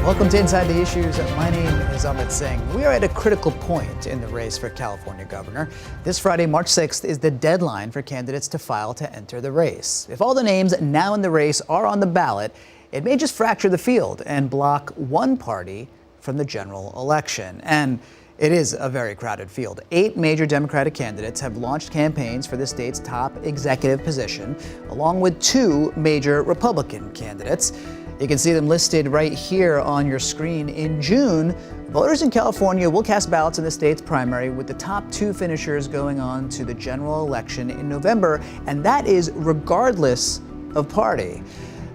Welcome to Inside the Issues. My name is Amrit Singh. We are at a critical point in the race for California governor. This Friday, March 6th, is the deadline for candidates to file to enter the race. If all the names now in the race are on the ballot, it may just fracture the field and block one party from the general election. And it is a very crowded field. 8 major Democratic candidates have launched campaigns for the state's top executive position, along with 2 major Republican candidates. You can see them listed right here on your screen. In June, voters in California will cast ballots in the state's primary, with the top 2 finishers going on to the general election in November, and that is regardless of party.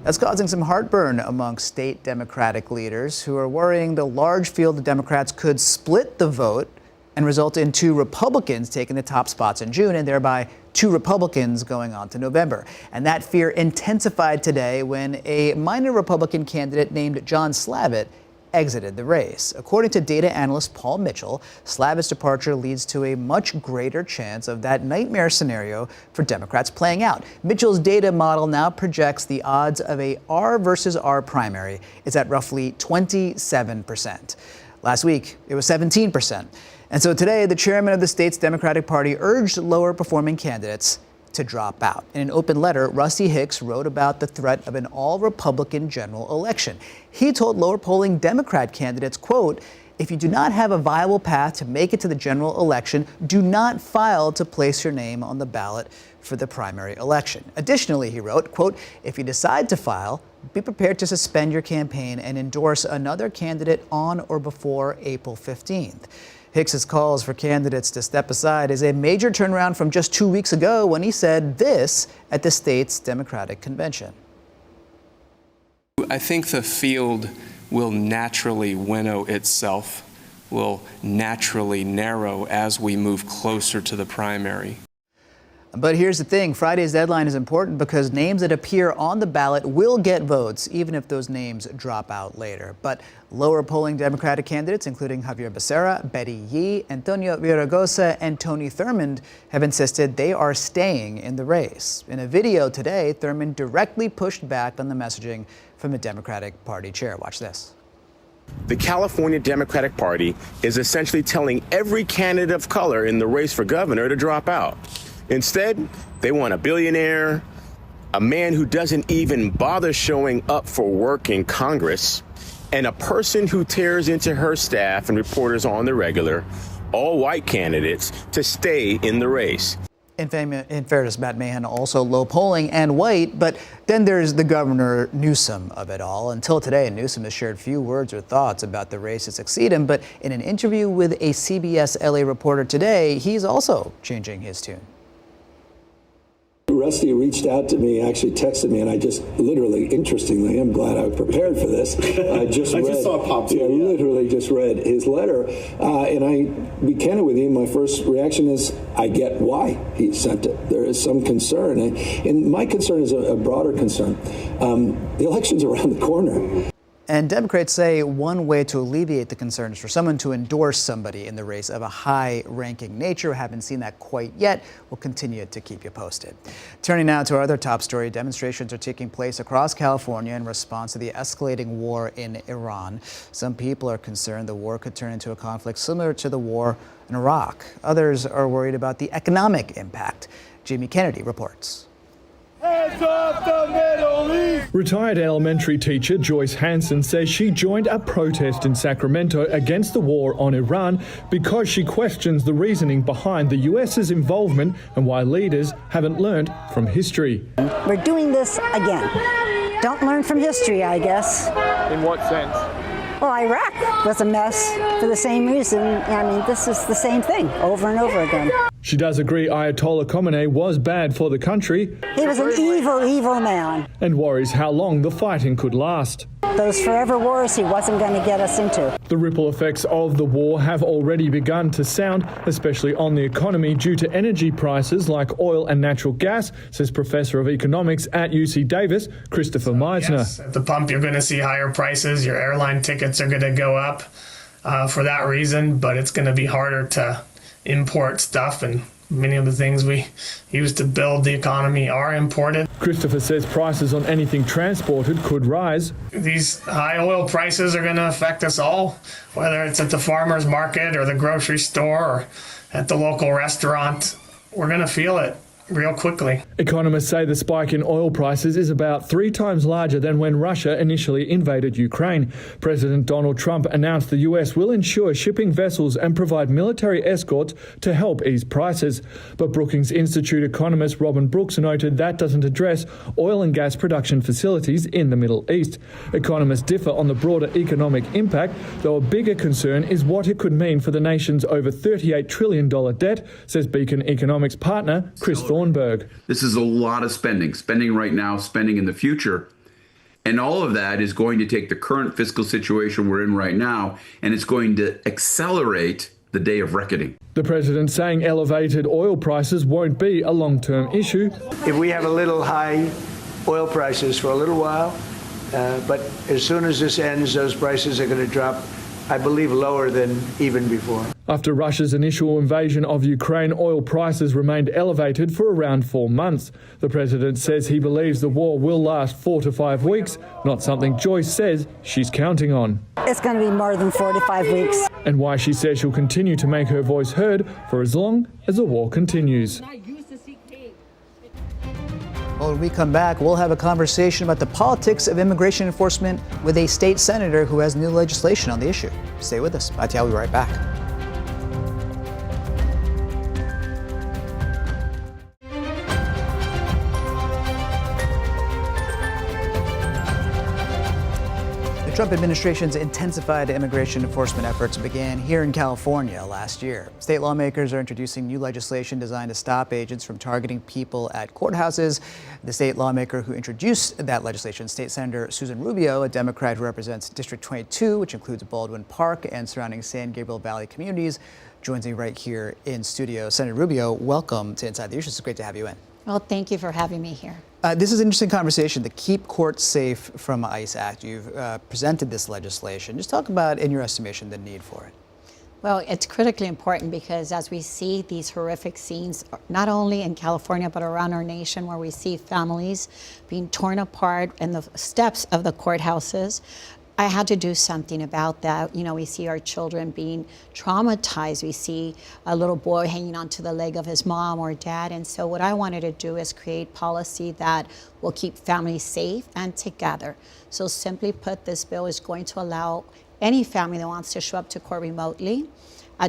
That's causing some heartburn among state Democratic leaders who are worrying the large field of Democrats could split the vote and result in 2 Republicans taking the top spots in June, and thereby 2 Republicans going on to November. And that fear intensified today when a minor Republican candidate named John Slavitt exited the race. According to data analyst Paul Mitchell, Slavitt's departure leads to a much greater chance of that nightmare scenario for Democrats playing out. Mitchell's data model now projects the odds of a R versus R primary is at roughly 27%. Last week, it was 17%. And so today, the chairman of the state's Democratic Party urged lower performing candidates to drop out. In an open letter, Rusty Hicks wrote about the threat of an all-Republican general election. He told lower polling Democrat candidates, quote, "If you do not have a viable path to make it to the general election, do not file to place your name on the ballot for the primary election." Additionally, he wrote, quote, "If you decide to file, be prepared to suspend your campaign and endorse another candidate on or before April 15th. Hicks's calls for candidates to step aside is a major turnaround from just 2 weeks ago when he said this at the state's Democratic convention. I think the field will naturally winnow itself, will naturally narrow as we move closer to the primary. But here's the thing, Friday's deadline is important because names that appear on the ballot will get votes, even if those names drop out later. But lower polling Democratic candidates, including Javier Becerra, Betty Yee, Antonio Villaraigosa, and Tony Thurmond, have insisted they are staying in the race. In a video today, Thurmond directly pushed back on the messaging from the Democratic Party chair. Watch this. The California Democratic Party is essentially telling every candidate of color in the race for governor to drop out. Instead, they want a billionaire, a man who doesn't even bother showing up for work in Congress, and a person who tears into her staff and reporters on the regular, all white candidates, to stay in the race. In fairness, Matt Mahan also low polling and white, but then there's the Governor Newsom of it all. Until today, Newsom has shared few words or thoughts about the race to succeed him, but in an interview with a CBS LA reporter today, he's also changing his tune. Rusty reached out to me, actually texted me, and I just literally, interestingly, I'm glad I prepared for this. I just saw it pop through. I literally just read his letter, and I be candid with you. My first reaction is, I get why he sent it. There is some concern, and my concern is a broader concern. The election's around the corner. And Democrats say one way to alleviate the concerns for someone to endorse somebody in the race of a high-ranking nature. We haven't seen that quite yet. We'll continue to keep you posted. Turning now to our other top story, demonstrations are taking place across California in response to the escalating war in Iran. Some people are concerned the war could turn into a conflict similar to the war in Iraq. Others are worried about the economic impact. Jamie Kennedy reports. Hands off the Middle East! Retired elementary teacher Joyce Hanson says she joined a protest in Sacramento against the war on Iran because she questions the reasoning behind the US's involvement and why leaders haven't learned from history. We're doing this again. Don't learn from history, I guess. In what sense? Well, Iraq was a mess for the same reason. I mean, this is the same thing over and over again. She does agree Ayatollah Khamenei was bad for the country. He was an evil, evil man. And worries how long the fighting could last. Those forever wars he wasn't going to get us into. The ripple effects of the war have already begun to sound, especially on the economy due to energy prices like oil and natural gas, says Professor of Economics at UC Davis, Christopher Meisner. Yes, at the pump you're going to see higher prices, your airline tickets are going to go up for that reason, but it's going to be harder to import stuff and Many of the things we use to build the economy are imported. Christopher says prices on anything transported could rise. These high oil prices are going to affect us all, whether it's at the farmer's market or the grocery store or at the local restaurant. We're going to feel it real quickly. Economists say the spike in oil prices is about 3 times larger than when Russia initially invaded Ukraine. President Donald Trump announced the US will ensure shipping vessels and provide military escorts to help ease prices. But Brookings Institute economist Robin Brooks noted that doesn't address oil and gas production facilities in the Middle East. Economists differ on the broader economic impact, though a bigger concern is what it could mean for the nation's over $38 trillion debt, says Beacon Economics partner Chris Thornburg. This is a lot of spending right now, spending in the future. And all of that is going to take the current fiscal situation we're in right now, and it's going to accelerate the day of reckoning. The president saying elevated oil prices won't be a long-term issue. If we have a little high oil prices for a little while, but as soon as this ends, those prices are going to drop, I believe, lower than even before. After Russia's initial invasion of Ukraine, oil prices remained elevated for around 4 months. The president says he believes the war will last 4 to 5 weeks, not something Joyce says she's counting on. It's going to be more than 4 to 5 weeks. And why she says she'll continue to make her voice heard for as long as the war continues. Well, when we come back, we'll have a conversation about the politics of immigration enforcement with a state senator who has new legislation on the issue. Stay with us. I'll be right back. The Trump administration's intensified immigration enforcement efforts began here in California last year. State lawmakers are introducing new legislation designed to stop agents from targeting people at courthouses. The state lawmaker who introduced that legislation, State Senator Susan Rubio, a Democrat who represents District 22, which includes Baldwin Park and surrounding San Gabriel Valley communities, joins me right here in studio. Senator Rubio, welcome to Inside the Issue. It's great to have you in. Well, thank you for having me here. This is an interesting conversation, the Keep Courts Safe from ICE Act. You've presented this legislation. Just talk about, in your estimation, the need for it. Well, it's critically important because as we see these horrific scenes, not only in California, but around our nation, where we see families being torn apart in the steps of the courthouses, I had to do something about that. You know, we see our children being traumatized. We see a little boy hanging onto the leg of his mom or dad. And so what I wanted to do is create policy that will keep families safe and together. So simply put, this bill is going to allow any family that wants to show up to court remotely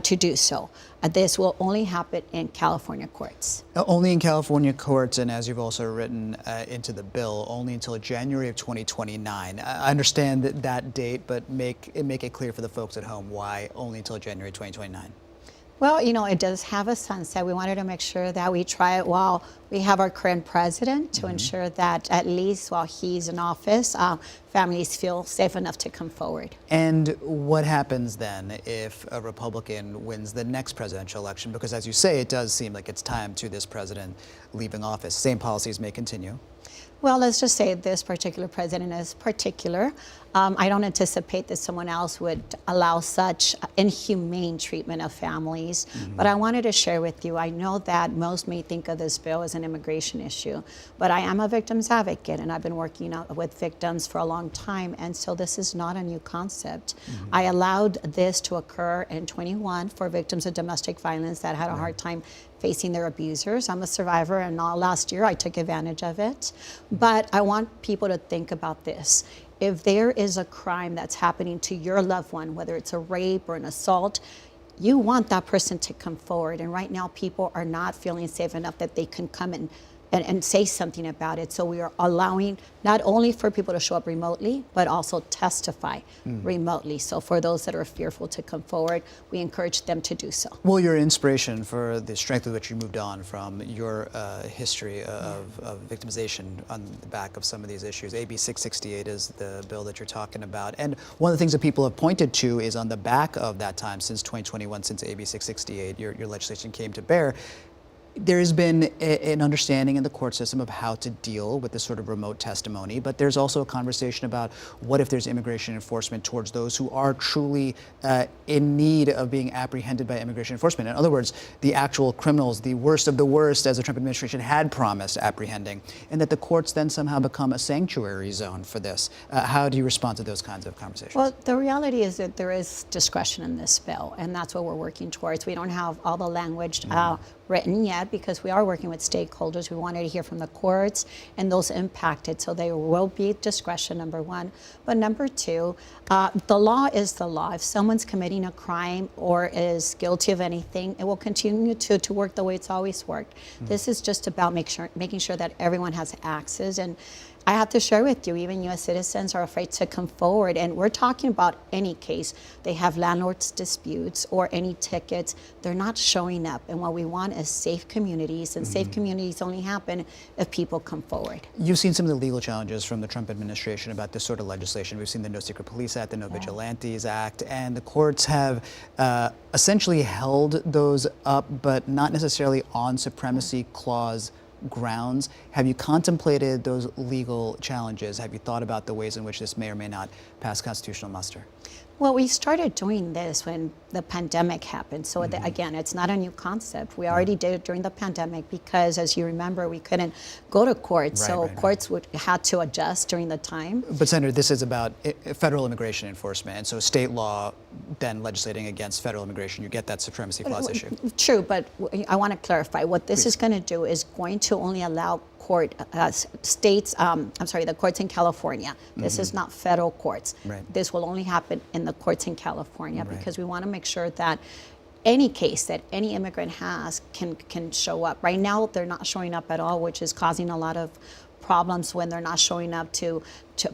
to do so. This will only happen in California courts. Only in California courts, and as you've also written into the bill, only until January of 2029. I understand that date, but make it clear for the folks at home why only until January 2029. Well, you know, it does have a sunset. We wanted to make sure that we try it while we have our current president to ensure that at least while he's in office, families feel safe enough to come forward. And what happens then if a Republican wins the next presidential election? Because as you say, it does seem like it's time to this president leaving office. Same policies may continue. Well, let's just say this particular president is particular. I don't anticipate that someone else would allow such inhumane treatment of families. But I wanted to share with you, I know that most may think of this bill as an immigration issue, but I am a victim's advocate, and I've been working with victims for a long time, and so this is not a new concept. I allowed this to occur in 21 for victims of domestic violence that had a hard time facing their abusers. I'm a survivor, and last year I took advantage of it. But I want people to think about this. If there is a crime that's happening to your loved one, whether it's a rape or an assault, you want that person to come forward. And right now, people are not feeling safe enough that they can come and say something about it. So we are allowing not only for people to show up remotely, but also testify remotely. So for those that are fearful to come forward, we encourage them to do so. Well, your inspiration for the strength with which you moved on from your history of victimization on the back of some of these issues. AB 668 is the bill that you're talking about. And one of the things that people have pointed to is on the back of that time, since 2021, since AB 668, your legislation came to bear, There has been an understanding in the court system of how to deal with this sort of remote testimony, but there's also a conversation about what if there's immigration enforcement towards those who are truly in need of being apprehended by immigration enforcement. In other words, the actual criminals, the worst of the worst, as the Trump administration had promised apprehending, and that the courts then somehow become a sanctuary zone for this. How do you respond to those kinds of conversations? Well, the reality is that there is discretion in this bill, and that's what we're working towards. We don't have all the language written yet because we are working with stakeholders. We wanted to hear from the courts and those impacted, so there will be discretion, number one. But number two, the law is the law. If someone's committing a crime or is guilty of anything, it will continue to work the way it's always worked. This is just about making sure that everyone has access. And I have to share with you, even U.S. citizens are afraid to come forward, and we're talking about any case. They have landlords disputes or any tickets. They're not showing up, and what we want is safe communities, and safe communities only happen if people come forward. You've seen some of the legal challenges from the Trump administration about this sort of legislation. We've seen the No Secret Police Act, the No Vigilantes Act, and the courts have essentially held those up, but not necessarily on supremacy clause grounds. Have you contemplated those legal challenges? Have you thought about the ways in which this may or may not pass constitutional muster? Well, we started doing this when the pandemic happened. So again, it's not a new concept. We already did it during the pandemic because, as you remember, we couldn't go to court. Courts had to adjust during the time. But Senator, this is about federal immigration enforcement. And so state law then legislating against federal immigration, you get that supremacy clause issue. True, but I want to clarify. What this is going to do is going to only allow the courts in California. This is not federal courts. This will only happen in the courts in California because we want to make sure that any case that any immigrant has can show up. Right now, they're not showing up at all, which is causing a lot of problems when they're not showing up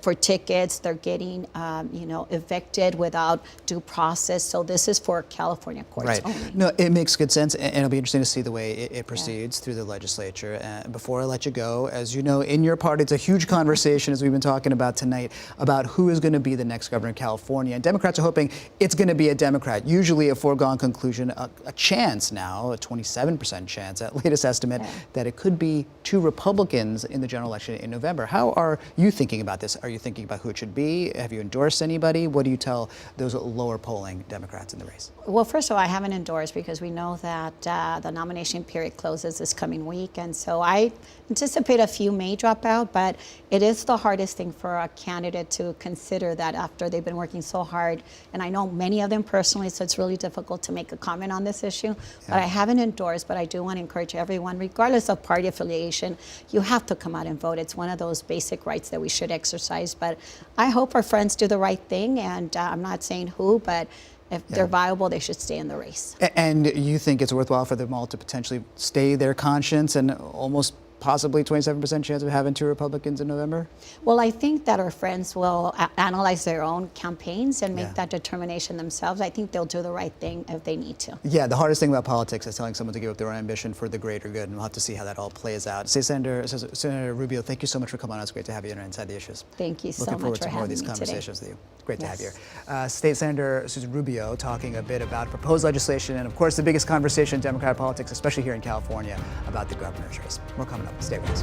for tickets. They're getting evicted without due process. So this is for California courts only. No, it makes good sense, and it'll be interesting to see the way it proceeds through the legislature. Before I let you go, as you know, in your party, it's a huge conversation, as we've been talking about tonight, about who is going to be the next governor of California. And Democrats are hoping it's going to be a Democrat, usually a foregone conclusion, a chance now, a 27% chance at latest estimate, that it could be two Republicans in the general election in November. How are you thinking about this? Are you thinking about who it should be? Have you endorsed anybody? What do you tell those lower polling Democrats in the race? Well, first of all, I haven't endorsed because we know that the nomination period closes this coming week. And so I anticipate a few may drop out, but it is the hardest thing for a candidate to consider that after they've been working so hard. And I know many of them personally, so it's really difficult to make a comment on this issue. But I haven't endorsed, but I do want to encourage everyone, regardless of party affiliation, you have to come out and vote. It's one of those basic rights that we should exercise. But I hope our friends do the right thing, and I'm not saying who, but if they're viable, they should stay in the race. And you think it's worthwhile for them all to potentially stay their conscience and almost possibly 27% chance of having two Republicans in November? Well, I think that our friends will analyze their own campaigns and make that determination themselves. I think they'll do the right thing if they need to. Yeah, the hardest thing about politics is telling someone to give up their own ambition for the greater good, and we'll have to see how that all plays out. Senator Rubio, thank you so much for coming on. It's great to have you in Inside the Issues. Thank you so much for having me today. Looking forward to more of these conversations with you. Great to have you here. State Senator Susan Rubio talking a bit about proposed legislation and, of course, the biggest conversation in Democratic politics, especially here in California, about the governor's race. More coming up. Stay with us.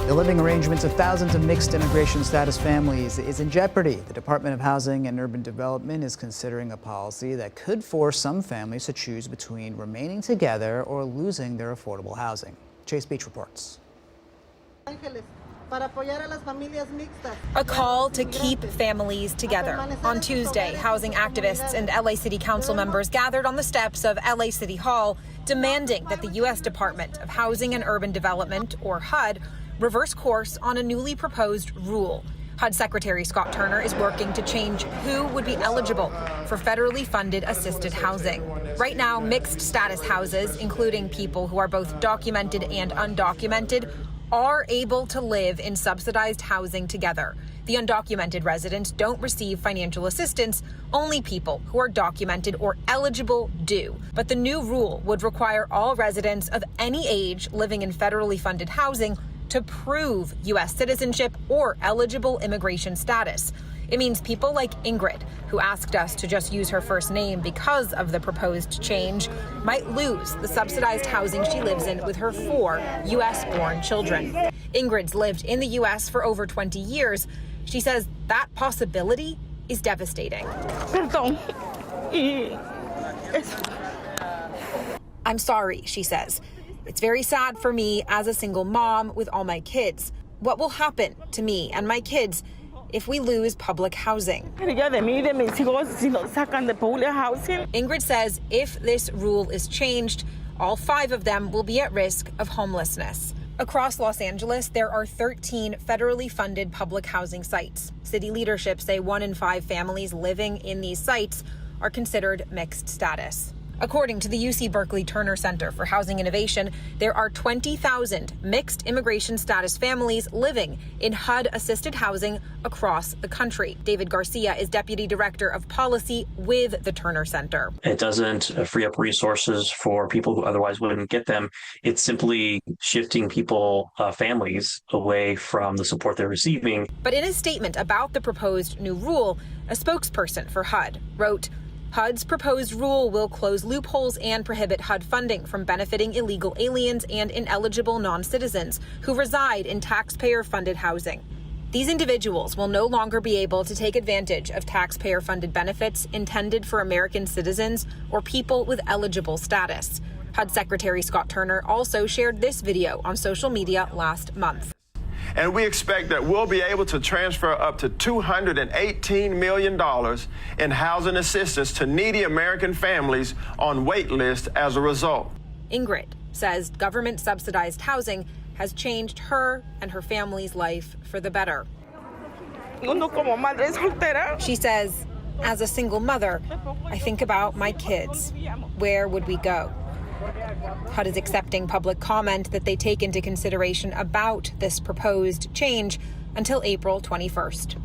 The living arrangements of thousands of mixed immigration status families is in jeopardy. The Department of Housing and Urban Development is considering a policy that could force some families to choose between remaining together or losing their affordable housing. Chase Beach reports. A call to keep families together. On Tuesday, housing activists and LA City Council members gathered on the steps of LA City Hall, demanding that the U.S. Department of Housing and Urban Development, or HUD, reverse course on a newly proposed rule. HUD Secretary Scott Turner is working to change who would be eligible for federally funded assisted housing. Right now, mixed status houses, including people who are both documented and undocumented, are able to live in subsidized housing together. The undocumented residents don't receive financial assistance. Only people who are documented or eligible do. But the new rule would require all residents of any age living in federally funded housing to prove U.S. citizenship or eligible immigration status. It means people like Ingrid, who asked us to just use her first name because of the proposed change, might lose the subsidized housing she lives in with her 4 U.S.-born children. Ingrid's lived in the U.S. for over 20 years. She says that possibility is devastating. I'm sorry, she says. It's very sad for me as a single mom with all my kids. What will happen to me and my kids if we lose public housing? Ingrid says if this rule is changed, all 5 of them will be at risk of homelessness. Across Los Angeles, there are 13 federally funded public housing sites. City leadership say 1 in 5 families living in these sites are considered mixed status. According to the UC Berkeley Turner Center for Housing Innovation, there are 20,000 mixed immigration status families living in HUD-assisted housing across the country. David Garcia is Deputy Director of Policy with the Turner Center. It doesn't free up resources for people who otherwise wouldn't get them. It's simply shifting people, families, away from the support they're receiving. But in a statement about the proposed new rule, a spokesperson for HUD wrote, HUD's proposed rule will close loopholes and prohibit HUD funding from benefiting illegal aliens and ineligible non-citizens who reside in taxpayer-funded housing. These individuals will no longer be able to take advantage of taxpayer-funded benefits intended for American citizens or people with eligible status. HUD Secretary Scott Turner also shared this video on social media last month. And we expect that we'll be able to transfer up to $218 million in housing assistance to needy American families on wait lists as a result. Ingrid says government-subsidized housing has changed her and her family's life for the better. She says, as a single mother, I think about my kids. Where would we go? HUD is accepting public comment that they take into consideration about this proposed change until April 21st.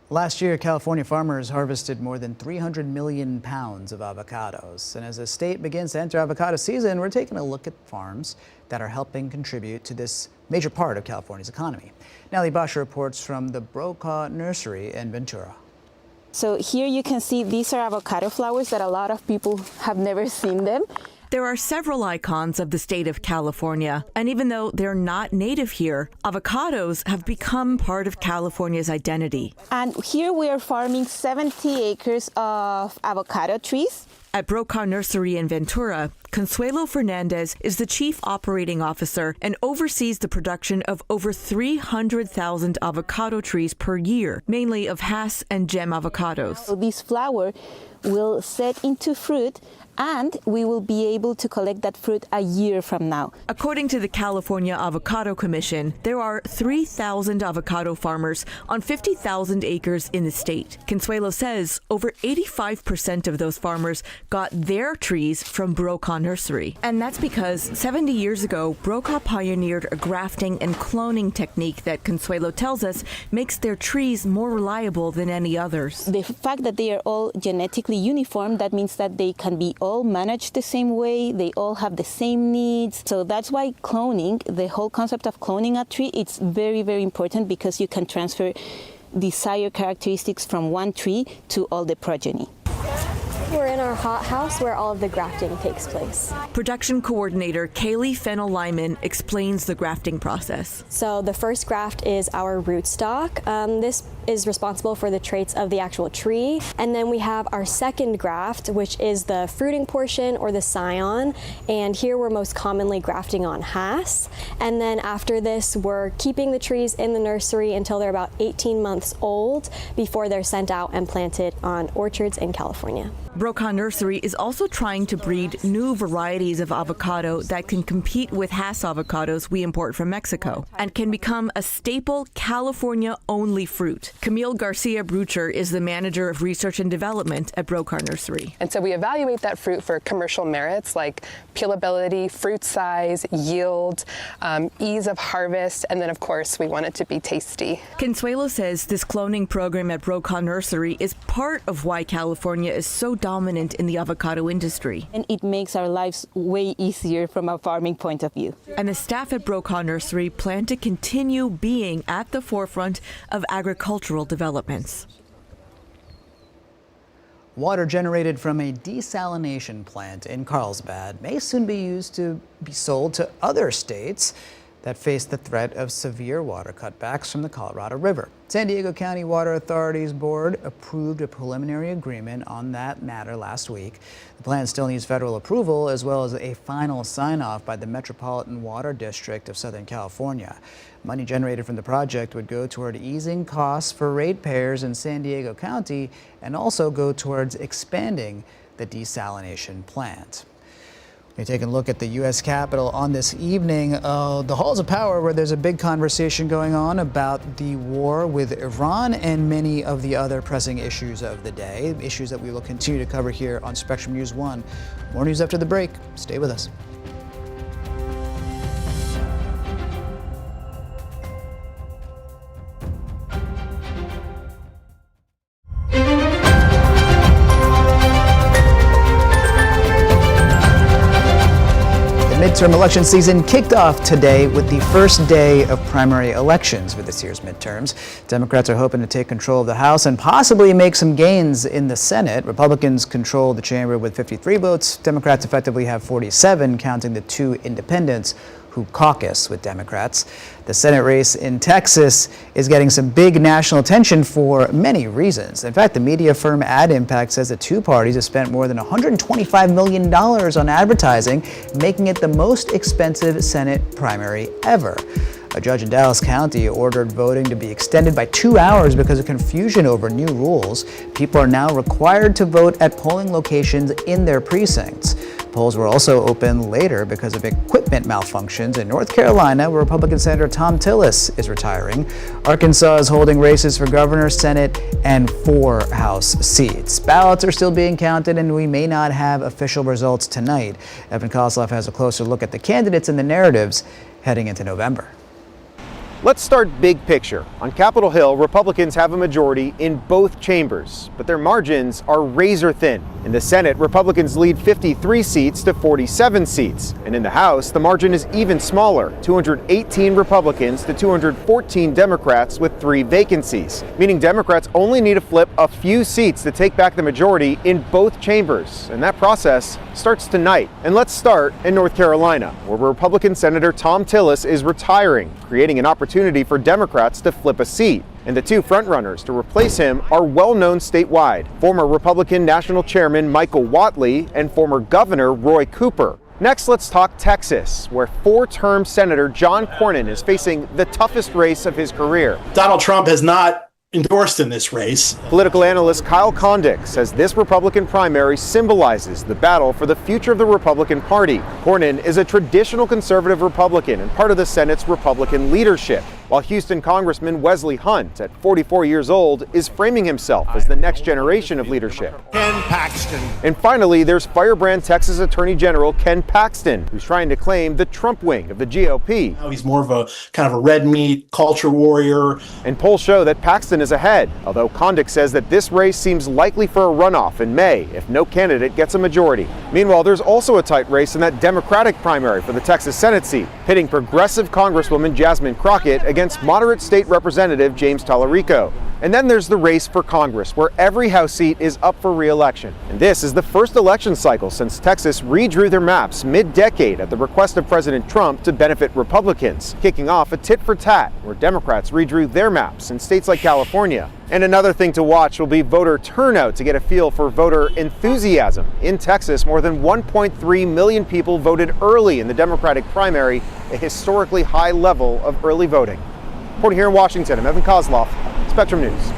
Last year, California farmers harvested more than 300 million pounds of avocados. And as the state begins to enter avocado season, we're taking a look at farms that are helping contribute to this major part of California's economy. Natalie Basha reports from the Brokaw Nursery in Ventura. So here you can see these are avocado flowers that a lot of people have never seen them. There are several icons of the state of California, and even though they're not native here, avocados have become part of California's identity. And here we are farming 70 acres of avocado trees. At Brokaw Nursery in Ventura, Consuelo Fernandez is the chief operating officer and oversees the production of over 300,000 avocado trees per year, mainly of Hass and Gem avocados. So this flower will set into fruit, and we will be able to collect that fruit a year from now. According to the California Avocado Commission, there are 3,000 avocado farmers on 50,000 acres in the state. Consuelo says over 85% of those farmers got their trees from Brokaw Nursery. And that's because 70 years ago, Brokaw pioneered a grafting and cloning technique that Consuelo tells us makes their trees more reliable than any others. The fact that they are all genetically uniform, that means that they can be all managed the same way, they all have the same needs. So that's why cloning, the whole concept of cloning a tree, it's very, very important because you can transfer desired characteristics from one tree to all the progeny. We're in our hothouse where all of the grafting takes place. Production coordinator Kaylee Fennel-Lyman explains the grafting process. So the first graft is our rootstock. This is responsible for the traits of the actual tree. And then we have our second graft, which is the fruiting portion or the scion. And here we're most commonly grafting on Hass. And then after this, we're keeping the trees in the nursery until they're about 18 months old before they're sent out and planted on orchards in California. Brokaw Nursery is also trying to breed new varieties of avocado that can compete with Hass avocados we import from Mexico and can become a staple California-only fruit. Camille Garcia Brucher is the manager of research and development at Brokar Nursery. And so we evaluate that fruit for commercial merits like peelability, fruit size, yield, ease of harvest, and then of course we want it to be tasty. Consuelo says this cloning program at Brokar Nursery is part of why California is so dominant in the avocado industry. And it makes our lives way easier from a farming point of view. And the staff at Brokar Nursery plan to continue being at the forefront of agricultural developments. Water generated from a desalination plant in Carlsbad may soon be used to be sold to other states that face the threat of severe water cutbacks from the Colorado River. San Diego County Water Authority's board approved a preliminary agreement on that matter last week. The plan still needs federal approval as well as a final sign-off by the Metropolitan Water District of Southern California. Money generated from the project would go toward easing costs for ratepayers in San Diego County and also go towards expanding the desalination plant. We're taking a look at the U.S. Capitol on this evening. The halls of power where there's a big conversation going on about the war with Iran and many of the other pressing issues of the day, issues that we will continue to cover here on Spectrum News 1. More news after the break. Stay with us. Midterm election season kicked off today with the first day of primary elections for this year's midterms. Democrats are hoping to take control of the House and possibly make some gains in the Senate. Republicans control the chamber with 53 votes. Democrats effectively have 47, counting the 2 independents who caucus with Democrats. The Senate race in Texas is getting some big national attention for many reasons. In fact, the media firm Ad Impact says the 2 parties have spent more than $125 million on advertising, making it the most expensive Senate primary ever. A judge in Dallas County ordered voting to be extended by 2 hours because of confusion over new rules. People are now required to vote at polling locations in their precincts. Polls were also open later because of equipment malfunctions in North Carolina, where Republican Senator Tom Tillis is retiring. Arkansas is holding races for governor, Senate, and 4 House seats. Ballots are still being counted, and we may not have official results tonight. Evan Kosloff has a closer look at the candidates and the narratives heading into November. Let's start big picture. On Capitol Hill, Republicans have a majority in both chambers, but their margins are razor thin. In the Senate, Republicans lead 53 seats to 47 seats. And in the House, the margin is even smaller, 218 Republicans to 214 Democrats with 3 vacancies, meaning Democrats only need to flip a few seats to take back the majority in both chambers. And that process starts tonight. And let's start in North Carolina, where Republican Senator Tom Tillis is retiring, creating an opportunity for Democrats to flip a seat. And the 2 frontrunners to replace him are well-known statewide, former Republican National Chairman Michael Whatley and former Governor Roy Cooper. Next, let's talk Texas, where 4-term Senator John Cornyn is facing the toughest race of his career. Donald Trump has not endorsed in this race. Political analyst Kyle Kondik says this Republican primary symbolizes the battle for the future of the Republican Party. Cornyn is a traditional conservative Republican and part of the Senate's Republican leadership, while Houston Congressman Wesley Hunt, at 44 years old, is framing himself as the next generation of leadership. Ken Paxton. And finally, there's firebrand Texas Attorney General Ken Paxton, who's trying to claim the Trump wing of the GOP. He's more of a kind of a red meat culture warrior. And polls show that Paxton is ahead, although Kondik says that this race seems likely for a runoff in May if no candidate gets a majority. Meanwhile, there's also a tight race in that Democratic primary for the Texas Senate seat, pitting progressive Congresswoman Jasmine Crockett against moderate state representative James Tallarico. And then there's the race for Congress, where every House seat is up for re-election. And this is the first election cycle since Texas redrew their maps mid-decade at the request of President Trump to benefit Republicans, kicking off a tit-for-tat, where Democrats redrew their maps in states like California. And another thing to watch will be voter turnout to get a feel for voter enthusiasm. In Texas, more than 1.3 million people voted early in the Democratic primary, a historically high level of early voting. Reporting here in Washington, I'm Evan Kosloff, Spectrum News.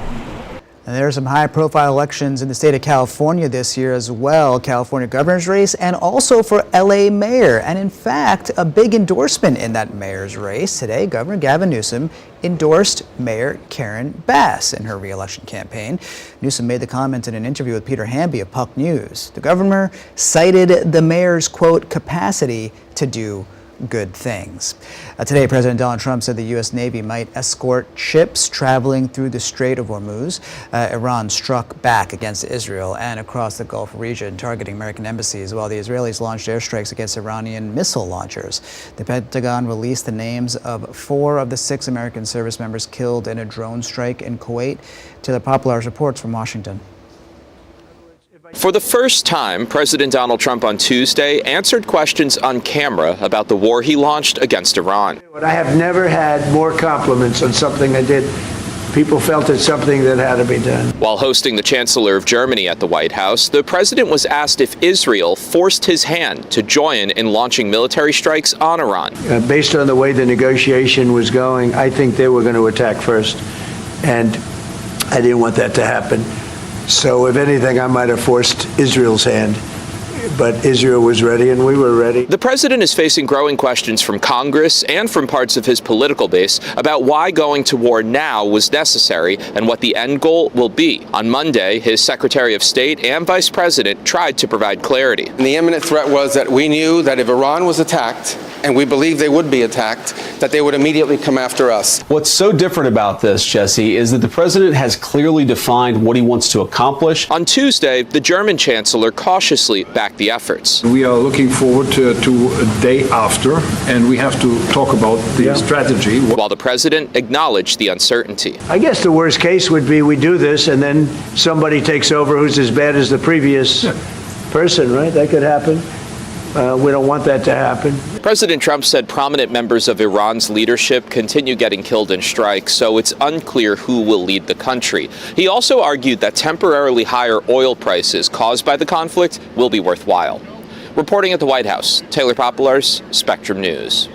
And there are some high-profile elections in the state of California this year as well. California governor's race and also for LA mayor. And in fact, a big endorsement in that mayor's race. Today, Governor Gavin Newsom endorsed Mayor Karen Bass in her re-election campaign. Newsom made the comment in an interview with Peter Hamby of Puck News. The governor cited the mayor's, quote, capacity to do good things. Today, President Donald Trump said the U.S. Navy might escort ships traveling through the Strait of Hormuz. Iran struck back against Israel and across the Gulf region, targeting American embassies, while the Israelis launched airstrikes against Iranian missile launchers. The Pentagon released the names of 4 of the 6 American service members killed in a drone strike in Kuwait. Taylor Poplar's reports from Washington. For the first time, President Donald Trump on Tuesday answered questions on camera about the war he launched against Iran. I have never had more compliments on something I did. People felt it's something that had to be done. While hosting the Chancellor of Germany at the White House, the president was asked if Israel forced his hand to join in launching military strikes on Iran. Based on the way the negotiation was going, I think they were going to attack first, and I didn't want that to happen. So if anything, I might have forced Israel's hand. But Israel was ready and we were ready. The president is facing growing questions from Congress and from parts of his political base about why going to war now was necessary and what the end goal will be. On Monday, his Secretary of State and Vice President tried to provide clarity. And the imminent threat was that we knew that if Iran was attacked, and we believed they would be attacked, that they would immediately come after us. What's so different about this, Jesse, is that the president has clearly defined what he wants to accomplish. On Tuesday, the German chancellor cautiously backed the efforts. We are looking forward to a day after, and we have to talk about the strategy. While the president acknowledged the uncertainty. I guess the worst case would be we do this and then somebody takes over who's as bad as the previous person, right? That could happen. We don't want that to happen. President Trump said prominent members of Iran's leadership continue getting killed in strikes, so it's unclear who will lead the country. He also argued that temporarily higher oil prices caused by the conflict will be worthwhile. Reporting at the White House, Taylor Poplar's Spectrum News.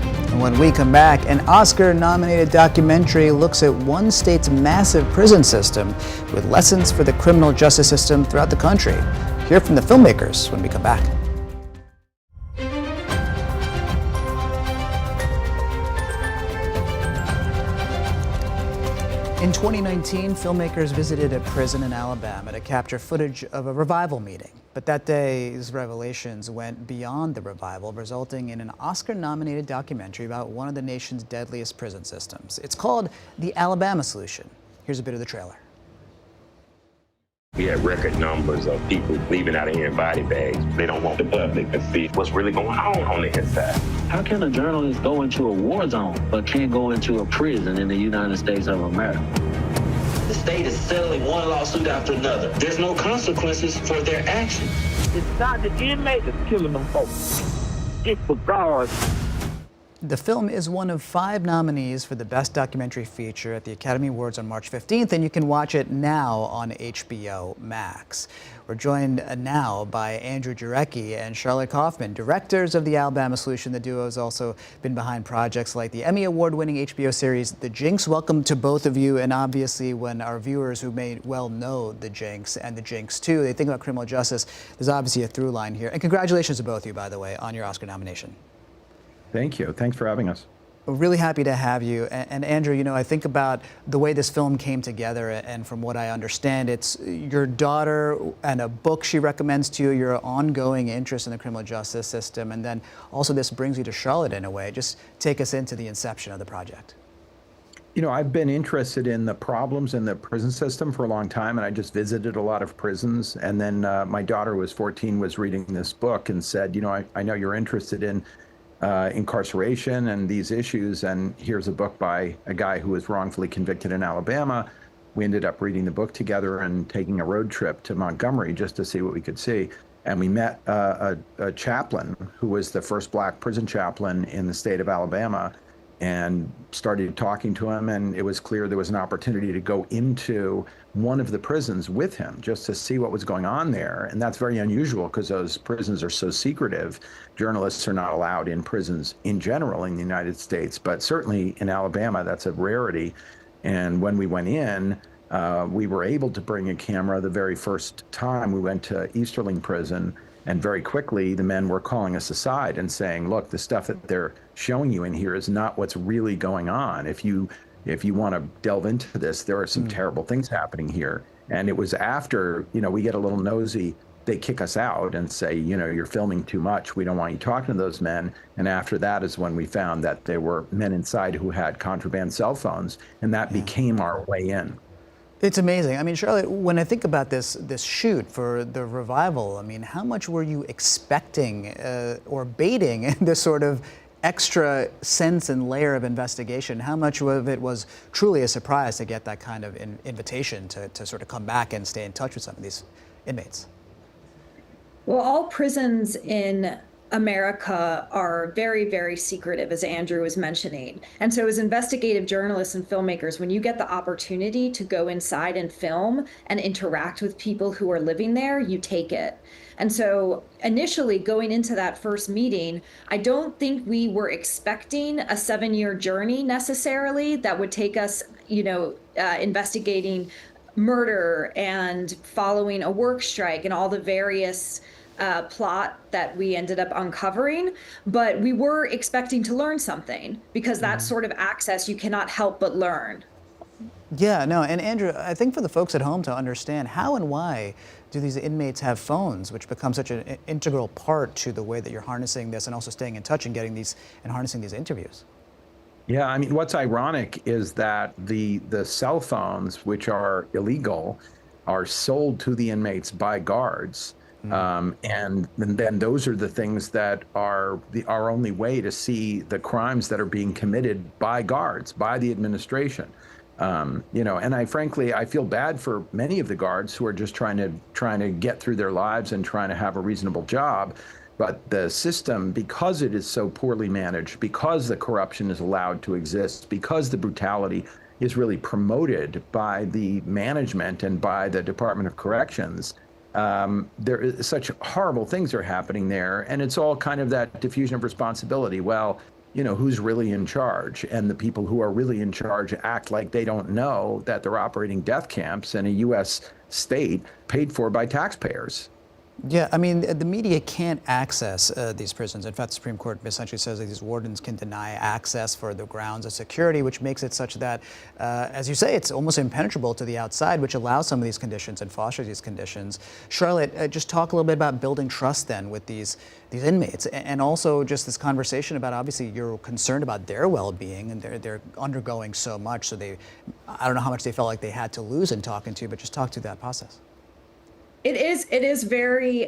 And when we come back, an Oscar-nominated documentary looks at one state's massive prison system with lessons for the criminal justice system throughout the country. Hear from the filmmakers when we come back. In 2019, filmmakers visited a prison in Alabama to capture footage of a revival meeting. But that day's revelations went beyond the revival, resulting in an Oscar-nominated documentary about one of the nation's deadliest prison systems. It's called The Alabama Solution. Here's a bit of the trailer. We have record numbers of people leaving out of here in body bags. They don't want the public to see what's really going on the inside. How can a journalist go into a war zone but can't go into a prison in the United States of America? The state is settling one lawsuit after another. There's no consequences for their actions. It's not the inmate that's killing them folks. It's the guards. The film is one of 5 nominees for the Best Documentary Feature at the Academy Awards on March 15th, and you can watch it now on HBO Max. We're joined now by Andrew Jarecki and Charlotte Kaufman, directors of The Alabama Solution. The duo has also been behind projects like the Emmy Award-winning HBO series The Jinx. Welcome to both of you, and obviously when our viewers who may well know The Jinx and The Jinx 2, they think about criminal justice, there's obviously a through line here. And congratulations to both of you, by the way, on your Oscar nomination. Thank you. Thanks for having us. We're really happy to have you. And Andrew, you know, I think about the way this film came together, and from what I understand, it's your daughter and a book she recommends to you, your ongoing interest in the criminal justice system, and then also this brings you to Charlotte in a way. Just take us into the inception of the project. You know, I've been interested in the problems in the prison system for a long time, and I just visited a lot of prisons. And then my daughter was 14, was reading this book and said, you know, I know you're interested in incarceration and these issues, and here's a book by a guy who was wrongfully convicted in Alabama. We ended up reading the book together and taking a road trip to Montgomery just to see what we could see. And we met a chaplain who was the first black prison chaplain in the state of Alabama, and started talking to him, and it was clear there was an opportunity to go into one of the prisons with him just to see what was going on there. And that's very unusual because those prisons are so secretive. Journalists are not allowed in prisons in general in the United States, but certainly in Alabama, that's a rarity. And when we went in, We were able to bring a camera the very first time we went to Easterling Prison, and very quickly the men were calling us aside and saying, look, the stuff that they're showing you in here is not what's really going on. If you want to delve into this, there are some terrible things happening here. And it was after, we get a little nosy, they kick us out and say, you're filming too much. We don't want you talking to those men. And after that is when we found that there were men inside who had contraband cell phones, and that became our way in. It's amazing. I mean, Charlotte, when I think about this shoot for the revival, I mean, how much were you expecting or baiting this sort of extra sense and layer of investigation? How much of it was truly a surprise to get that kind of invitation to sort of come back and stay in touch with some of these inmates? Well, all prisons in America are very, very secretive, as Andrew was mentioning. And so as investigative journalists and filmmakers, when you get the opportunity to go inside and film and interact with people who are living there, you take it. And so initially going into that first meeting, I don't think we were expecting a 7-year journey necessarily that would take us, investigating murder and following a work strike and all the various plot that we ended up uncovering, but we were expecting to learn something, because that sort of access you cannot help but learn. Yeah, no, and Andrew, I think for the folks at home to understand, how and why do these inmates have phones, which become such an integral part to the way that you're harnessing this and also staying in touch and getting these and harnessing these interviews? Yeah, I mean, what's ironic is that the cell phones, which are illegal, are sold to the inmates by guards. And then those are the things that are our only way to see the crimes that are being committed by guards, by the administration. And I feel bad for many of the guards who are just trying to get through their lives and trying to have a reasonable job. But the system, because it is so poorly managed, because the corruption is allowed to exist, because the brutality is really promoted by the management and by the Department of Corrections, there is such horrible things are happening there, and it's all kind of that diffusion of responsibility. Well, who's really in charge? And the people who are really in charge act like they don't know that they're operating death camps in a U.S. state paid for by taxpayers. Yeah, I mean, the media can't access these prisons. In fact, the Supreme Court essentially says that these wardens can deny access for the grounds of security, which makes it such that, as you say, it's almost impenetrable to the outside, which allows some of these conditions and fosters these conditions. Charlotte, just talk a little bit about building trust then with these inmates, and also just this conversation about, obviously, you're concerned about their well-being, and they're undergoing so much, so I don't know how much they felt like they had to lose in talking to you, but just talk through that process. It is very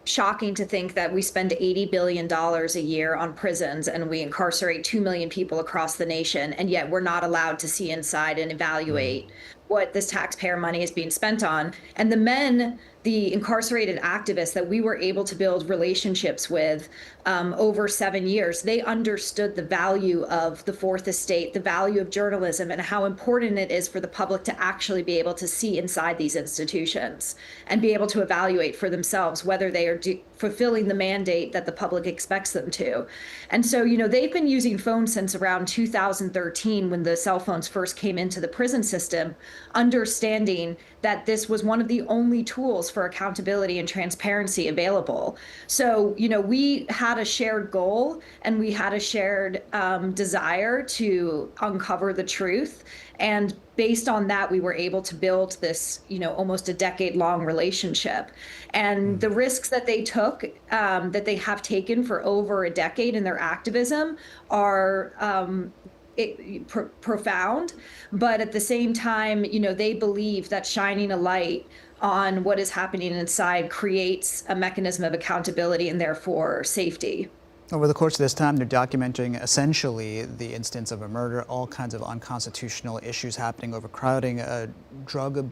shocking to think that we spend $80 billion a year on prisons and we incarcerate 2 million people across the nation, and yet we're not allowed to see inside and evaluate what this taxpayer money is being spent on. And the incarcerated activists that we were able to build relationships with over 7 years, they understood the value of the Fourth Estate, the value of journalism, and how important it is for the public to actually be able to see inside these institutions and be able to evaluate for themselves whether they are fulfilling the mandate that the public expects them to. And so, they've been using phones since around 2013, when the cell phones first came into the prison system, understanding that this was one of the only tools for accountability and transparency available. So, we had a shared goal and we had a shared desire to uncover the truth. And based on that, we were able to build this, almost a decade-long relationship. And the risks that they took, that they have taken for over a decade in their activism, are profound. But at the same time, they believe that shining a light on what is happening inside creates a mechanism of accountability and therefore safety. Over the course of this time, they're documenting essentially the instance of a murder, all kinds of unconstitutional issues happening, overcrowding, drug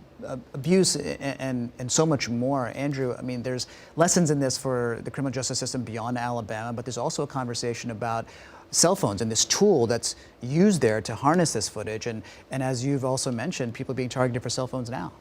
abuse, and so much more. Andrew, I mean, there's lessons in this for the criminal justice system beyond Alabama, but there's also a conversation about cell phones and this tool that's used there to harness this footage. And as you've also mentioned, people being targeted for cell phones now.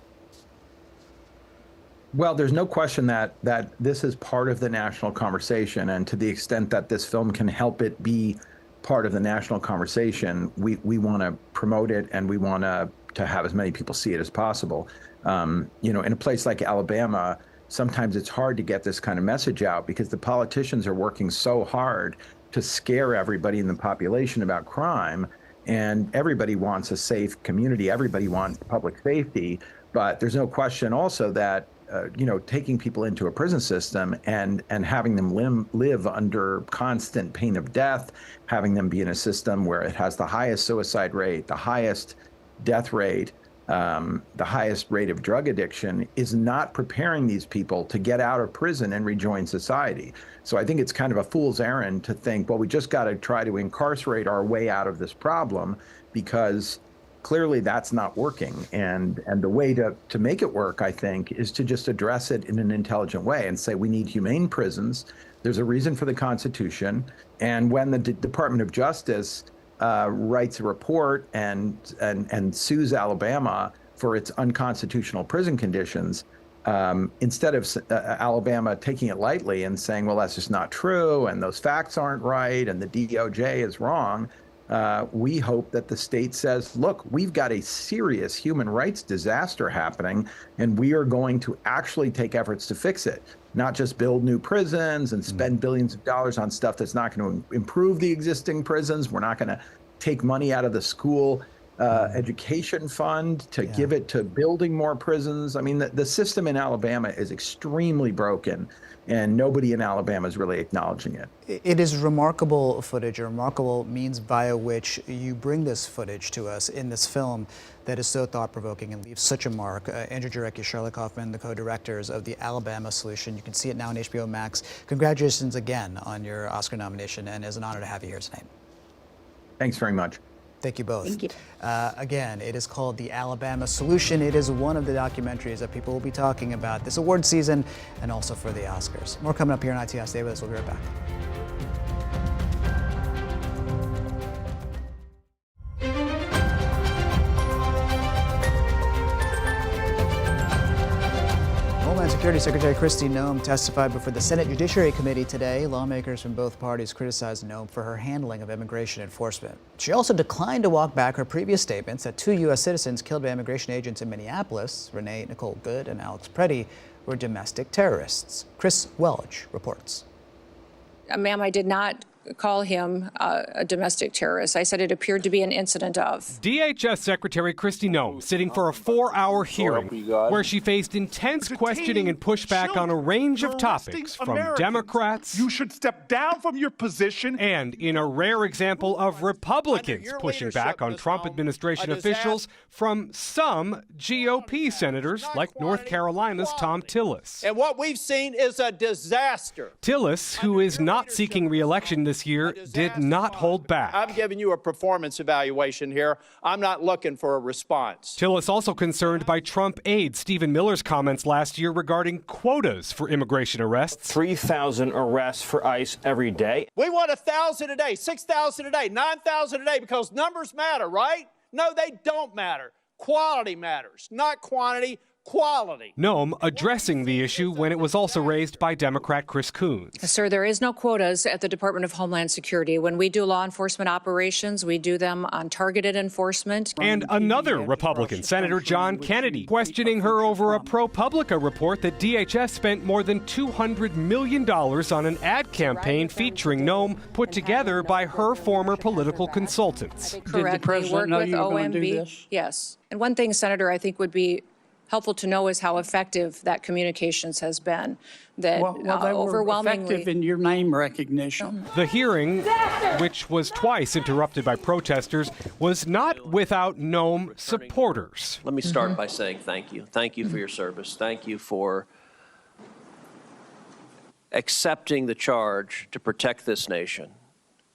Well, there's no question that this is part of the national conversation, and to the extent that this film can help it be part of the national conversation, we want to promote it, and we want to to have as many people see it as possible. In a place like Alabama, sometimes it's hard to get this kind of message out because the politicians are working so hard to scare everybody in the population about crime. And everybody wants a safe community. Everybody wants public safety. But there's no question also that, taking people into a prison system and having them live under constant pain of death, having them be in a system where it has the highest suicide rate, the highest death rate, the highest rate of drug addiction, is not preparing these people to get out of prison and rejoin society. So I think it's kind of a fool's errand to think, well, we just got to try to incarcerate our way out of this problem, because clearly that's not working. And the way to make it work, I think, is to just address it in an intelligent way and say we need humane prisons. There's a reason for the Constitution. And when the Department of Justice writes a report and sues Alabama for its unconstitutional prison conditions, instead of Alabama taking it lightly and saying, well, that's just not true, and those facts aren't right, and the DOJ is wrong, we hope that the state says, look, we've got a serious human rights disaster happening, and we are going to actually take efforts to fix it, not just build new prisons and spend billions of dollars on stuff that's not going to improve the existing prisons. We're not going to take money out of the school education fund to give it to building more prisons. I mean, the system in Alabama is extremely broken, and nobody in Alabama is really acknowledging it. It is remarkable footage, a remarkable means via which you bring this footage to us in this film that is so thought-provoking and leaves such a mark. Andrew Jarecki, Charlotte Kaufman, the co-directors of the Alabama Solution. You can see it now on HBO Max. Congratulations again on your Oscar nomination, and it's an honor to have you here tonight. Thanks very much. Thank you both. Thank you. Again, it is called The Alabama Solution. It is one of the documentaries that people will be talking about this award season and also for the Oscars. More coming up here on ITS. Stay with us. We'll be right back. Homeland Security Secretary Kristi Noem testified before the Senate Judiciary Committee today. Lawmakers from both parties criticized Noem for her handling of immigration enforcement. She also declined to walk back her previous statements that 2 U.S. citizens killed by immigration agents in Minneapolis, Renee Nicole Good and Alex Preddy, were domestic terrorists. Chris Welch reports. Ma'am, I did not call him a domestic terrorist. I said it appeared to be an incident of. DHS Secretary Kristi Noem sitting for a 4-hour hearing where she faced intense questioning and pushback on a range of topics from Democrats. You should step down from your position. And in a rare example of Republicans pushing back on Trump administration officials from some GOP senators like North Carolina's Tom Tillis. And what we've seen is a disaster. Tillis, who is not seeking re-election this year, did not hold back. I'm giving you a performance evaluation here. I'm not looking for a response. Tillis also concerned by Trump aide Stephen Miller's comments last year regarding quotas for immigration arrests. 3,000 arrests for ICE every day. We want 1,000 a day, 6,000 a day, 9,000 a day because numbers matter, right? No, they don't matter. Quality matters, not quantity. Quality. Noem addressing the issue when it was also raised by Democrat Chris Coons. Sir, there is no quotas at the Department of Homeland Security. When we do law enforcement operations, we do them on targeted enforcement. And another Republican, Senator John Kennedy, questioning her over a ProPublica report that DHS spent more than $200 million on an ad campaign featuring Noem put together by her former political consultants. Did the president know you were going to do this? Yes. And one thing, Senator, I think would be helpful to know is how effective that communications has been. That they overwhelmingly were effective in your name recognition. The hearing, which was twice interrupted by protesters, was not without Noem supporters. Let me start by saying thank you. Thank you for your service. Thank you for accepting the charge to protect this nation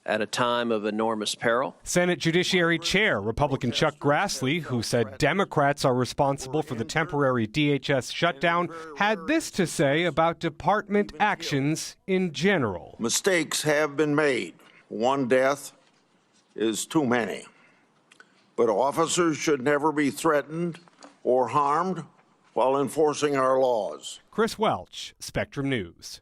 at a time of enormous peril. Senate Judiciary Chair Republican Chuck Grassley, who said Democrats are responsible for the temporary DHS shutdown, had this to say about department actions in general. Mistakes have been made. One death is too many. But officers should never be threatened or harmed while enforcing our laws. Chris Welch, Spectrum News.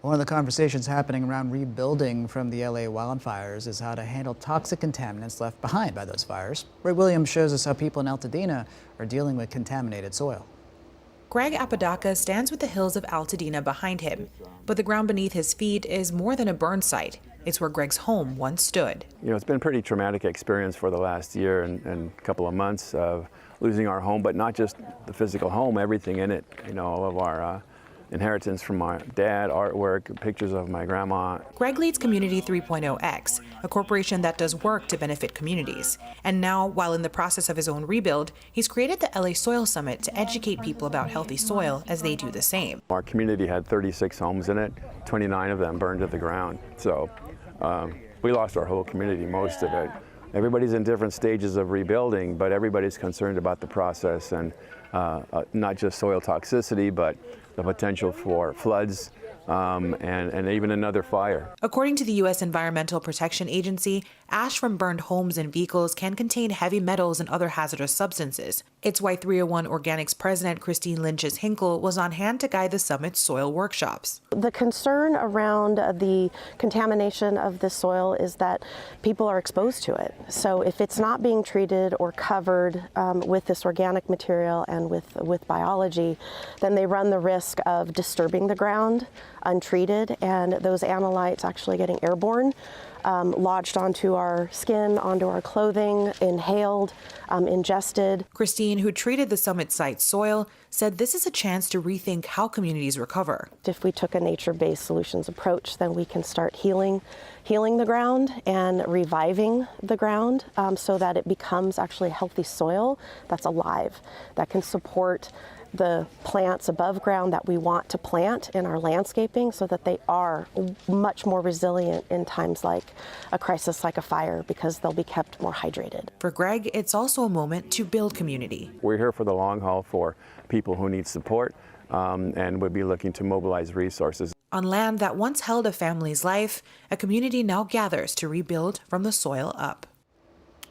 One of the conversations happening around rebuilding from the LA wildfires is how to handle toxic contaminants left behind by those fires. Ray Williams shows us how people in Altadena are dealing with contaminated soil. Greg Apodaca stands with the hills of Altadena behind him, but the ground beneath his feet is more than a burn site. It's where Greg's home once stood. You know, it's been a pretty traumatic experience for the last year and couple of months of losing our home, but not just the physical home, everything in it. You know, all of our inheritance from my dad, artwork, pictures of my grandma. Greg leads Community 3.0X, a corporation that does work to benefit communities. And now, while in the process of his own rebuild, he's created the LA Soil Summit to educate people about healthy soil as they do the same. Our community had 36 homes in it, 29 of them burned to the ground. So we lost our whole community, most of it. Everybody's in different stages of rebuilding, but everybody's concerned about the process and not just soil toxicity, but the potential for floods and even another fire. According to the U.S. Environmental Protection Agency, ash from burned homes and vehicles can contain heavy metals and other hazardous substances. It's why 301 Organics President Christine Lynches-Hinkle was on hand to guide the summit's soil workshops. The concern around the contamination of this soil is that people are exposed to it. So if it's not being treated or covered with this organic material and with biology, then they run the risk of disturbing the ground untreated, and those analytes actually getting airborne, lodged onto our skin, onto our clothing, inhaled, ingested. Christine, who treated the summit site soil, said this is a chance to rethink how communities recover. If we took a nature-based solutions approach, then we can start healing the ground and reviving the ground so that it becomes actually healthy soil that's alive, that can support the plants above ground that we want to plant in our landscaping so that they are much more resilient in times like a crisis like a fire because they'll be kept more hydrated. For Greg, it's also a moment to build community. We're here for the long haul for people who need support and would be looking to mobilize resources. On land that once held a family's life, a community now gathers to rebuild from the soil up.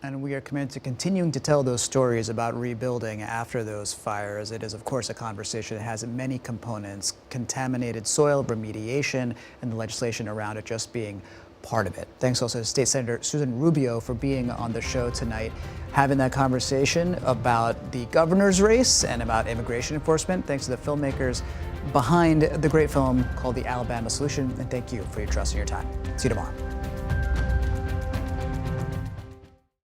And we are committed to continuing to tell those stories about rebuilding after those fires. It is, of course, a conversation that has many components: contaminated soil, remediation, and the legislation around it just being part of it. Thanks also to State Senator Susan Rubio for being on the show tonight, having that conversation about the governor's race and about immigration enforcement. Thanks to the filmmakers behind the great film called The Alabama Solution. And thank you for your trust and your time. See you tomorrow.